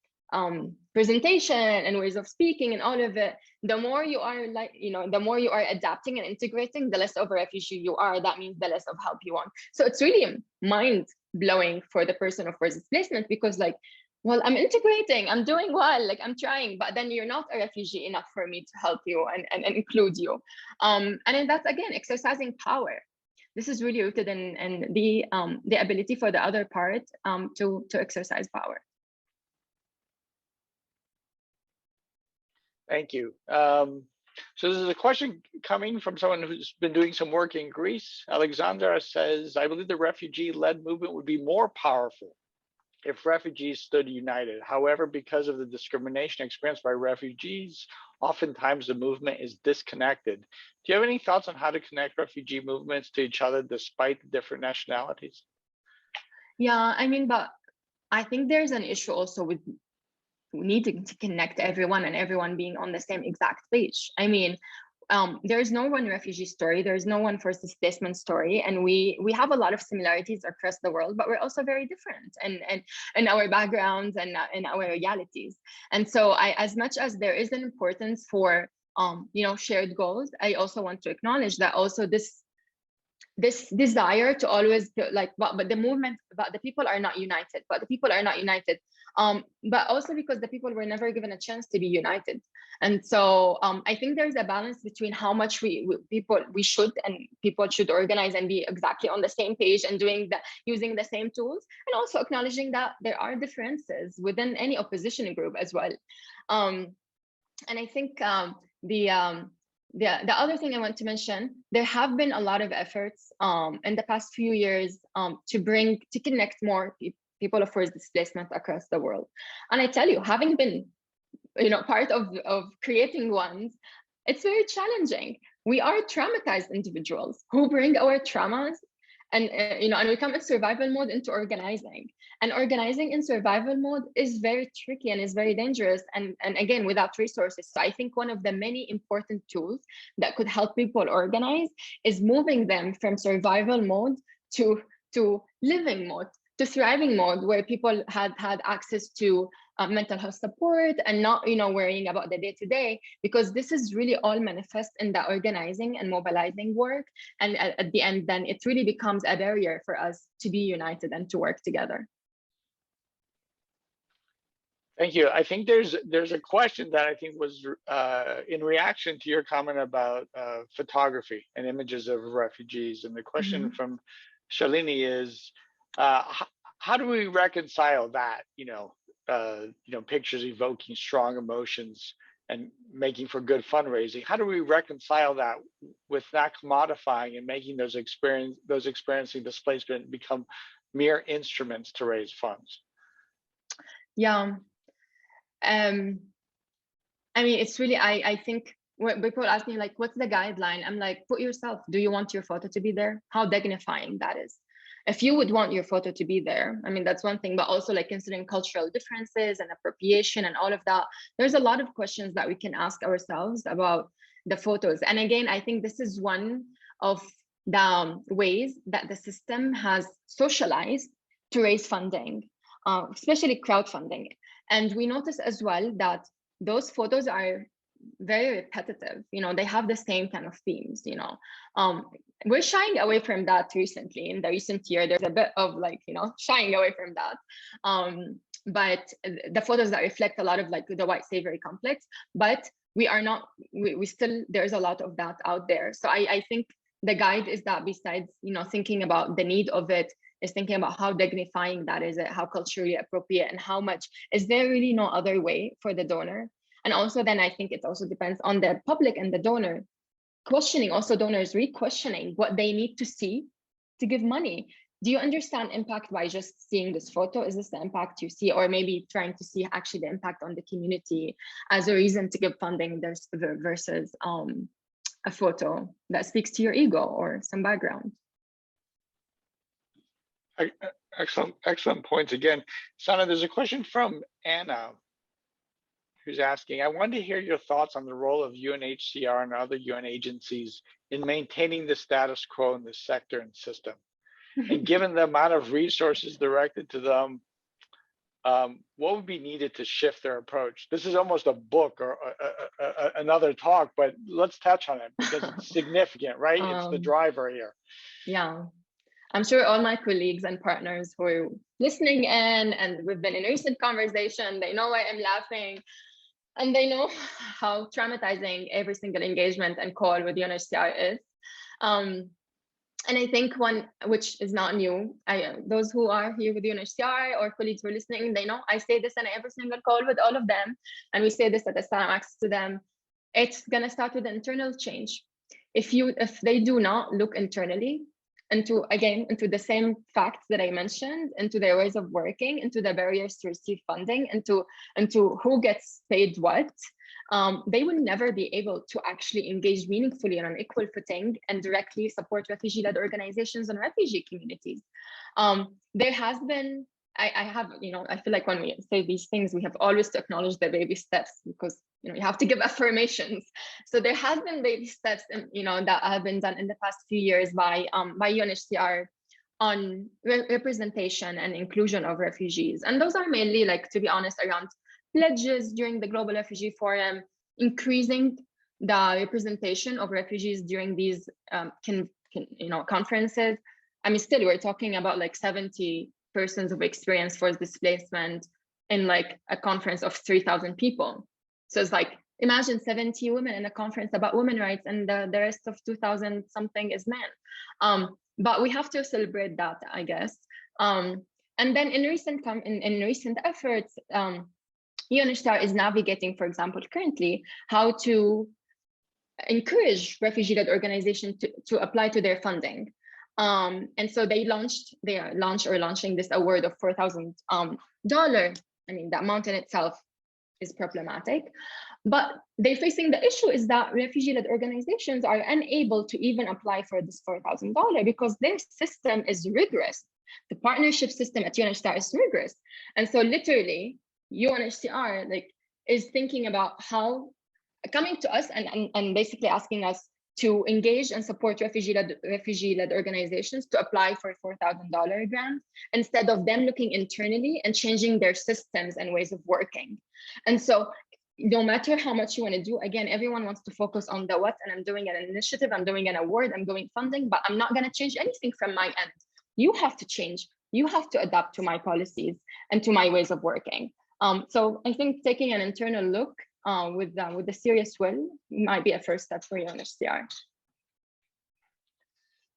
presentation and ways of speaking and all of it. The more you are the more you are adapting and integrating, the less of a refugee you are. That means the less of help you want. So it's really mind-blowing for the person of forced displacement, because like, well, I'm integrating, I'm doing well, like I'm trying, but then you're not a refugee enough for me to help you and include you. And then that's, again, exercising power. This is really rooted in the ability for the other part to exercise power. Thank you. So this is a question coming from someone who's been doing some work in Greece. Alexandra says, "I believe the refugee-led movement would be more powerful if refugees stood united. However, because of the discrimination experienced by refugees, oftentimes the movement is disconnected." Do you have any thoughts on how to connect refugee movements to each other despite the different nationalities? Yeah, I mean, but I think there's an issue also with needing to connect everyone and everyone being on the same exact page. I mean, there's no one refugee story, there's no one forced displacement story, and we have a lot of similarities across the world, but we're also very different and our backgrounds and in our realities. And so as much as there is an importance for shared goals, I also want to acknowledge that also this desire to always but the movement, but the people are not united, but also because the people were never given a chance to be united. And so I think there's a balance between how much people should organize and be exactly on the same page and using the same tools, and also acknowledging that there are differences within any opposition group as well. And I think the other thing I want to mention, there have been a lot of efforts in the past few years to connect more people of forced displacement across the world. And I tell you, having been part of creating ones, it's very challenging. We are traumatized individuals who bring our traumas and we come in survival mode into organizing. And organizing in survival mode is very tricky and is very dangerous, and again, without resources. So I think one of the many important tools that could help people organize is moving them from survival mode to living mode, to thriving mode, where people had access to mental health support and not worrying about the day-to-day, because this is really all manifest in the organizing and mobilizing work. And at the end, then it really becomes a barrier for us to be united and to work together. Thank you. I think there's a question that I think was in reaction to your comment about photography and images of refugees, and the question Mhm. from Shalini is, how do we reconcile that? Pictures evoking strong emotions and making for good fundraising. How do we reconcile that with not commodifying and making those experiencing displacement become mere instruments to raise funds? Yeah. I mean, it's really, I think when people ask me like, what's the guideline? I'm like, put yourself, do you want your photo to be there? How dignifying that is. If you would want your photo to be there, I mean, that's one thing, but also like considering cultural differences and appropriation and all of that, there's a lot of questions that we can ask ourselves about the photos. And again, I think this is one of the ways that the system has socialized to raise funding, especially crowdfunding. And we notice as well that those photos are very repetitive. They have the same kind of themes. We're shying away from that recently. In the recent year, there's a bit of like, shying away from that. But the photos that reflect a lot of like the white slavery complex, but we are not, we still, there's a lot of that out there. So I think the guide is that besides, thinking about the need of it, is thinking about how dignifying that is, how culturally appropriate, and how much is there really no other way for the donor. And also then I think it also depends on the public and the donor, questioning also donors, re-questioning what they need to see to give money. Do you understand impact by just seeing this photo? Is this the impact you see? Or maybe trying to see actually the impact on the community as a reason to give funding versus a photo that speaks to your ego or some background. Excellent points again. Sana, there's a question from Anna who's asking, I wanted to hear your thoughts on the role of UNHCR and other UN agencies in maintaining the status quo in the sector and system. And given the amount of resources directed to them, what would be needed to shift their approach? This is almost a book or another talk, but let's touch on it because it's significant, right? It's the driver here. Yeah. I'm sure all my colleagues and partners who are listening in, and we've been in recent conversation, they know why I'm laughing, and they know how traumatizing every single engagement and call with UNHCR is. And I think one, which is not new, those who are here with UNHCR or colleagues who are listening, they know I say this in every single call with all of them, and we say this at Asylum Access to them. It's gonna start with internal change. If they do not look internally, into the same facts that I mentioned, into their ways of working, into the barriers to receive funding, into who gets paid what, they will never be able to actually engage meaningfully on an equal footing and directly support refugee-led organizations and refugee communities. There has been, I feel like when we say these things, we have always to acknowledge the baby steps, because you have to give affirmations. So there has been baby steps, that have been done in the past few years by UNHCR on representation and inclusion of refugees, and those are mainly, like, to be honest, around pledges during the Global Refugee Forum, increasing the representation of refugees during these conferences. I mean, still we're talking about like 70 persons of experience forced displacement in like a conference of 3,000 people. So it's like, imagine 70 women in a conference about women's rights, and the rest of 2,000 something is men. But we have to celebrate that, I guess. And then in recent efforts, UNHCR is navigating, for example, currently, how to encourage refugee-led organizations to apply to their funding. And so they are launching this award of $4,000. I mean, the amount in itself is problematic, but they're facing the issue is that refugee-led organizations are unable to even apply for this $4,000 because their system is rigorous. The partnership system at UNHCR is rigorous. And so literally, UNHCR is thinking about how coming to us and basically asking us to engage and support refugee-led organizations to apply for $4,000 grant, instead of them looking internally and changing their systems and ways of working. And so no matter how much you want to do, again, everyone wants to focus on the what, and I'm doing an initiative, I'm doing an award, I'm doing funding, but I'm not going to change anything from my end. You have to change. You have to adapt to my policies and to my ways of working. So I think taking an internal look with the serious will might be a first step for UNHCR.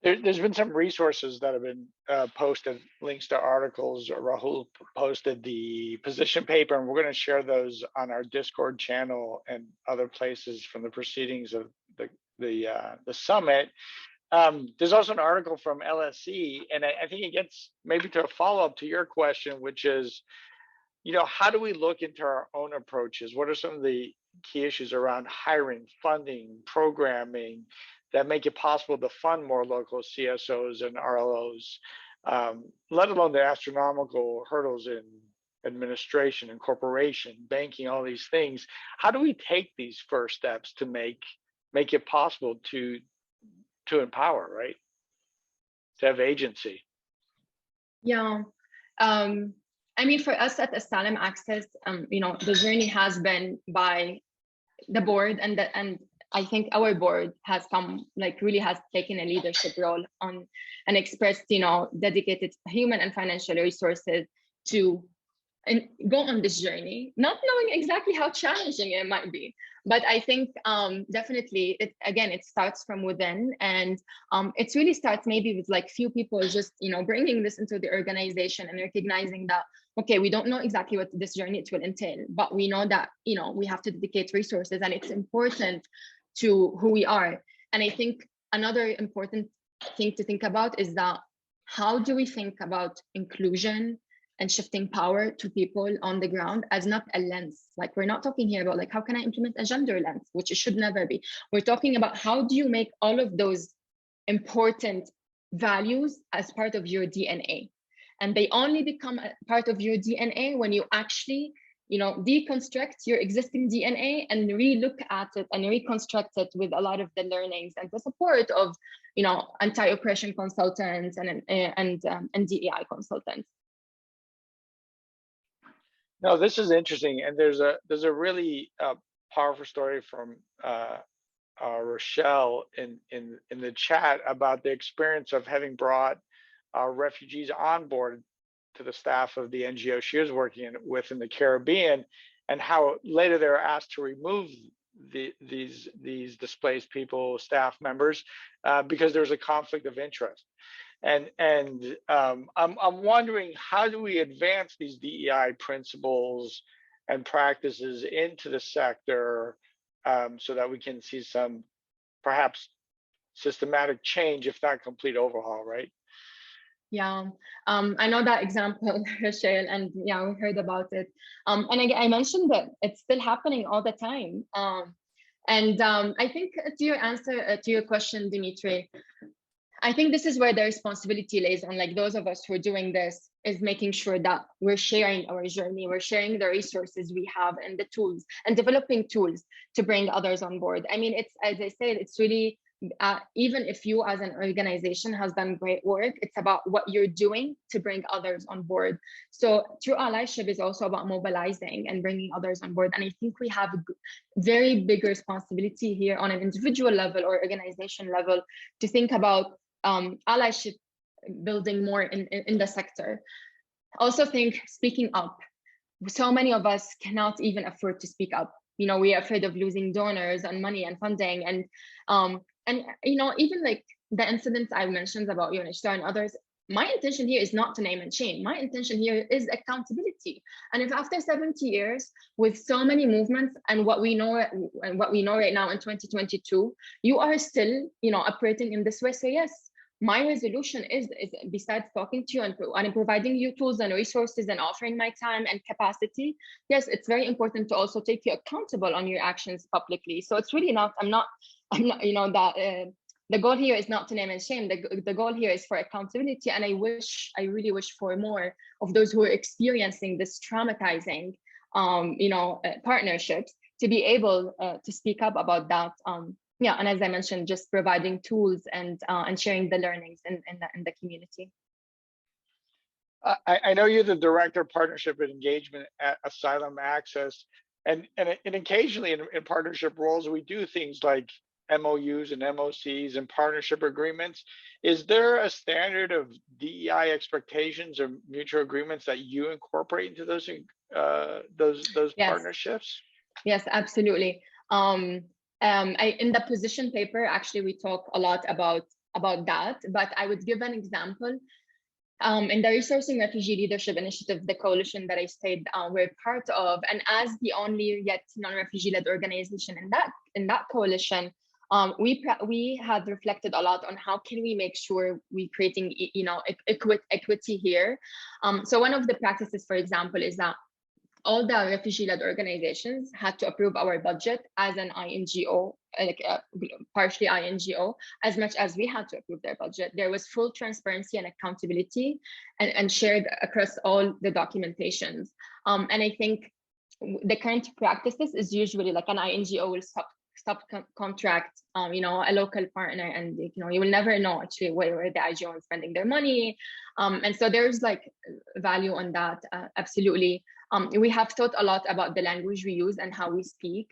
There's been some resources that have been posted, links to articles. Rahul posted the position paper, and we're going to share those on our Discord channel and other places from the proceedings of the summit. There's also an article from LSE, and I think it gets maybe to a follow-up to your question, which is, how do we look into our own approaches? What are some of the key issues around hiring, funding, programming that make it possible to fund more local CSOs and RLOs, let alone the astronomical hurdles in administration, incorporation, banking, all these things? How do we take these first steps to make it possible to empower, right? To have agency. Yeah. I mean, for us at Asylum Access, the journey has been by the board, and I think our board has really has taken a leadership role on and expressed, dedicated human and financial resources to go on this journey, not knowing exactly how challenging it might be. But I think definitely, it starts from within, and it really starts maybe with like few people just bringing this into the organization and recognizing that, okay, we don't know exactly what this journey will entail, but we know that we have to dedicate resources, and it's important to who we are. And I think another important thing to think about is that how do we think about inclusion and shifting power to people on the ground as not a lens. Like, we're not talking here about like, how can I implement a gender lens, which it should never be. We're talking about how do you make all of those important values as part of your DNA. And they only become a part of your DNA when you actually, deconstruct your existing DNA and relook at it and reconstruct it with a lot of the learnings and the support of, anti-oppression consultants and DEI consultants. No, this is interesting, and there's a really powerful story from Rochelle in the chat about the experience of having brought refugees on board to the staff of the NGO she was working with in the Caribbean, and how later they were asked to remove these displaced people, staff members, because there was a conflict of interest. And I'm wondering, how do we advance these DEI principles and practices into the sector so that we can see some perhaps systematic change, if not complete overhaul, right? Yeah, I know that example, Rochelle, and yeah, we heard about it. And I mentioned that it's still happening all the time. I think to your answer to your question, Dimitri, I think this is where the responsibility lays on like those of us who are doing this, is making sure that we're sharing our journey, we're sharing the resources we have and the tools, and developing tools to bring others on board. I mean, it's, as I said, it's really, even if you as an organization has done great work, it's about what you're doing to bring others on board. So true allyship is also about mobilizing and bringing others on board. And I think we have a very big responsibility here on an individual level or organization level to think about allyship building more in the sector. Also think speaking up. So many of us cannot even afford to speak up. We are afraid of losing donors and money and funding. And even like the incidents I mentioned about UNHCR and others, my intention here is not to name and shame. My intention here is accountability. And if after 70 years, with so many movements and what we know right now in 2022, you are still, operating in this way, so yes, my resolution is besides talking to you and providing you tools and resources and offering my time and capacity, yes, it's very important to also take you accountable on your actions publicly. So it's really not, I'm not, the goal here is not to name and shame. The goal here is for accountability. And I really wish for more of those who are experiencing this traumatizing, partnerships to be able to speak up about that. Yeah, and as I mentioned, just providing tools and sharing the learnings in the community. I know you're the Director of Partnership and Engagement at Asylum Access, and occasionally in partnership roles, we do things like MOUs and MOCs and partnership agreements. Is there a standard of DEI expectations or mutual agreements that you incorporate into those Yes. partnerships? Yes, absolutely. In the position paper, actually, we talk a lot about that, but I would give an example. In the Resourcing Refugee Leadership Initiative, the coalition that I stayed we're part of, and as the only yet non-refugee-led organization in that coalition, we had reflected a lot on how can we make sure we creating equity here. So one of the practices, for example, is that all the refugee-led organizations had to approve our budget as an INGO, like partially INGO, as much as we had to approve their budget. There was full transparency and accountability and shared across all the documentations. And I think the current practices is usually like an INGO will stop contract, a local partner, and you will never know actually where the IGO is spending their money. And so there's like value on that, absolutely. We have thought a lot about the language we use and how we speak.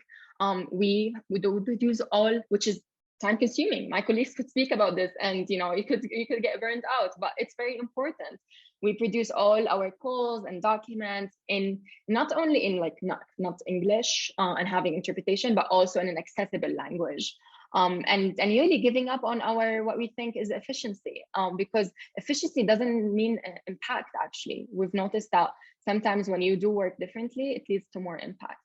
We would use all, which is time consuming. My colleagues could speak about this and you could get burned out, but it's very important. We produce all our calls and documents in not only in like not English and having interpretation, but also in an accessible language. And really giving up on our what we think is efficiency, because efficiency doesn't mean impact. Actually, we've noticed that sometimes when you do work differently, it leads to more impact.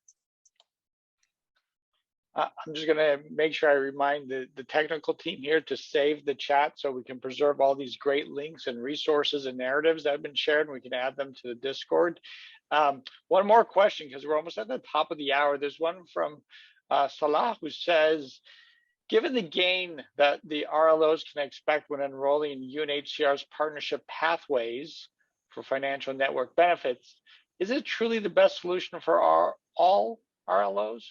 I'm just going to make sure I remind the technical team here to save the chat so we can preserve all these great links and resources and narratives that have been shared, and we can add them to the Discord. One more question, because we're almost at the top of the hour. There's one from Salah, who says, given the gain that the RLOs can expect when enrolling in UNHCR's partnership pathways for financial network benefits, is it truly the best solution for all RLOs?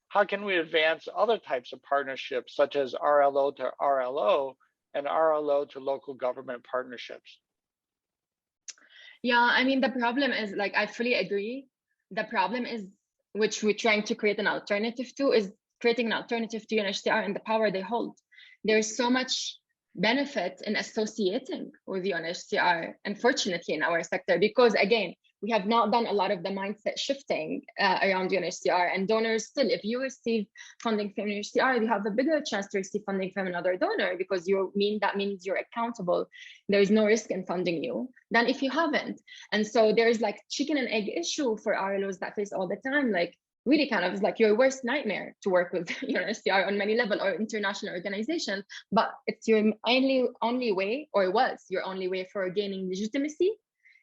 How can we advance other types of partnerships, such as RLO to RLO and RLO to local government partnerships? Yeah, I mean, the problem is, like, I fully agree. The problem is, which we're trying to create an alternative to, is creating an alternative to UNHCR and the power they hold. There's so much benefit in associating with UNHCR, unfortunately, in our sector, because again, we have not done a lot of the mindset shifting around UNHCR, and donors still, if you receive funding from UNHCR, you have a bigger chance to receive funding from another donor, because that means you're accountable. There is no risk in funding you than if you haven't. And so there's like chicken and egg issue for RLOs that face all the time, like really kind of like your worst nightmare to work with UNHCR on many levels or international organizations, but it's your only way, or was your only way, for gaining legitimacy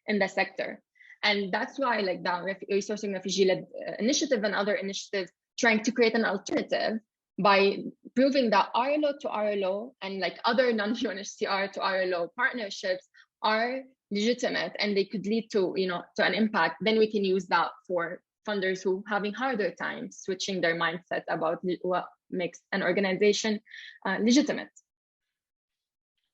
in the sector. And that's why, like, the Resourcing Refugee-led Initiative and other initiatives trying to create an alternative by proving that RLO to RLO and like other non-UNHCR to RLO partnerships are legitimate and they could lead to, to an impact. Then we can use that for funders who having harder time switching their mindset about what makes an organization legitimate.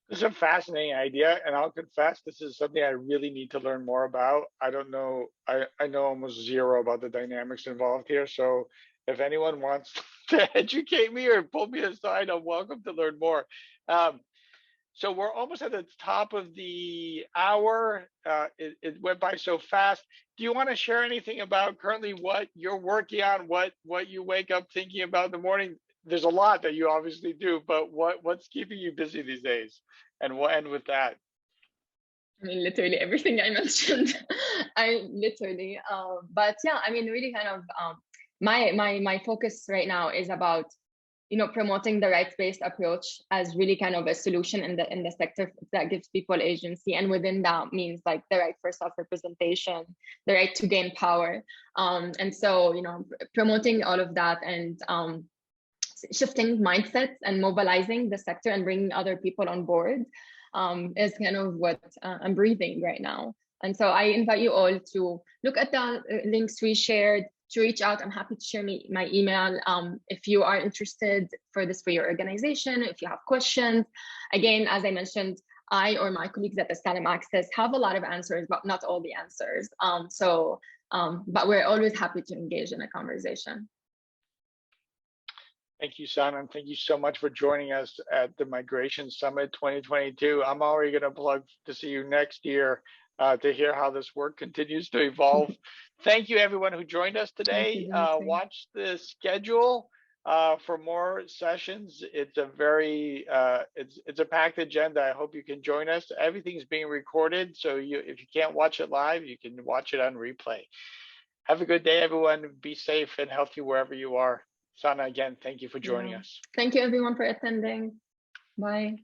This is a fascinating idea, and I'll confess, this is something I really need to learn more about. I don't know, I know almost zero about the dynamics involved here. So if anyone wants to educate me or pull me aside, I'm welcome to learn more. So we're almost at the top of the hour. It went by so fast. Do you want to share anything about currently what you're working on, what you wake up thinking about in the morning? There's a lot that you obviously do, but what's keeping you busy these days? And we'll end with that. I mean, literally everything I mentioned. But yeah, I mean, really kind of my focus right now is about promoting the rights-based approach as really kind of a solution in the sector that gives people agency, and within that means like the right for self-representation, the right to gain power, and so promoting all of that and shifting mindsets and mobilizing the sector and bringing other people on board is kind of what I'm breathing right now. And so I invite you all to look at the links we shared, to reach out. I'm happy to share my email if you are interested for your organization, if you have questions. Again, as I mentioned, I or my colleagues at Asylum Access have a lot of answers, but not all the answers. But we're always happy to engage in a conversation. Thank you, Sana, and thank you so much for joining us at the Migration Summit 2022. I'm already going to plug to see you next year to hear how this work continues to evolve. Thank you, everyone who joined us today. Watch the schedule for more sessions. It's a very it's a packed agenda. I hope you can join us. Everything's being recorded, so if you can't watch it live, you can watch it on replay. Have a good day, everyone. Be safe and healthy wherever you are. Sana, again, thank you for joining us. Thank you, everyone, for attending. Bye.